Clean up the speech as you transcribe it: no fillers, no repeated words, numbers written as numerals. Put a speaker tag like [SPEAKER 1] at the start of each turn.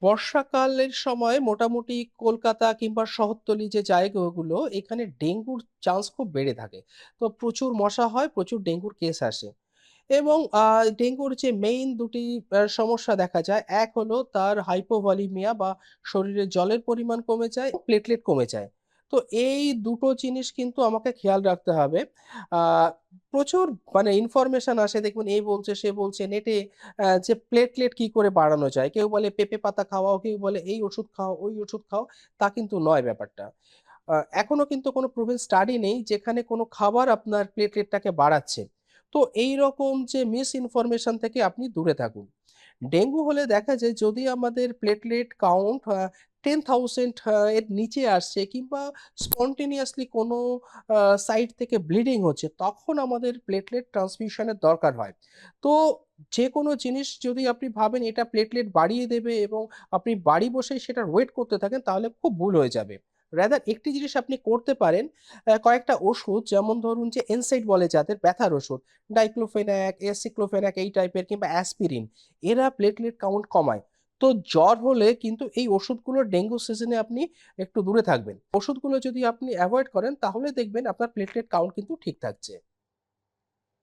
[SPEAKER 1] বর্ষাকালের সময় মোটামুটি কলকাতা কিংবা শহরতলি যে জায়গাগুলো এখানে ডেঙ্গুর চান্স খুব বেড়ে থাকে। তো প্রচুর মশা হয়, প্রচুর ডেঙ্গুর কেস আসে। এবং ডেঙ্গুর যে মেইন ২ টি সমস্যা দেখা যায়। এক হলো তার হাইপোভলিমিয়া বা শরীরে জলের পরিমাণ কমে যায়, প্লেটলেট কমে যায়। তো এই দুটো জিনিস কিন্তু আমাকে খেয়াল রাখতে হবে। আ প্রচুর মানে ইনফরমেশন আসে দেখবেন এ বলছে, সে বলছে নেটে যে প্লেটলেট কি করে বাড়ানো যায়। কেউ বলে পেঁপে পাতা খাওয়াও, কেউ বলে এই ওষুধ খাও, ওই ওষুধ খাও। তা কিন্তু নয় ব্যাপারটা। এখনো কিন্তু কোনো প্রুভেন স্টাডি নেই যেখানে কোনো খাবার আপনার প্লেটলেটটাকে বাড়াচ্ছে। তো এইরকম যে মিস ইনফরমেশন থেকে আপনি দূরে থাকুন। ডেঙ্গু হলে দেখা যায় যদি আমাদের প্লেটলেট কাউন্ট 10,000 এর নিচে আসছে কিংবা স্পন্টেনিয়াসলি কোনো সাইড থেকে ব্লিডিং হচ্ছে, তখন আমাদের প্লেটলেট ট্রান্সফিউশন এর দরকার হয়। তো যেকোনো জিনিস যদি আপনি ভাবেন এটা প্লেটলেট বাড়িয়ে দেবে এবং আপনি বাড়ি বসেই সেটার ওয়েট করতে থাকেন তাহলে খুব ভুল হয়ে যাবে। রাদার একটি জিনিস আপনি করতে পারেন, কয়েকটা ওষুধ যেমন ধরুন যে NSAID বলে যাদের ব্যথার ওষুধ, ডাইক্লোফেনাক, এসিক্লোফেনাক এই টাইপের কিংবা অ্যাসপিরিন এরা প্লেটলেট কাউন্ট কমায়। তো জ্বর হলে কিন্তু এই ওষুধগুলো ডেঙ্গু সিজনে আপনি একটু দূরে থাকবেন। ওষুধগুলো যদি আপনি এভয়েড করেন তাহলে দেখবেন আপনার প্লেটলেট কাউন্ট কিন্তু ঠিক থাকছে।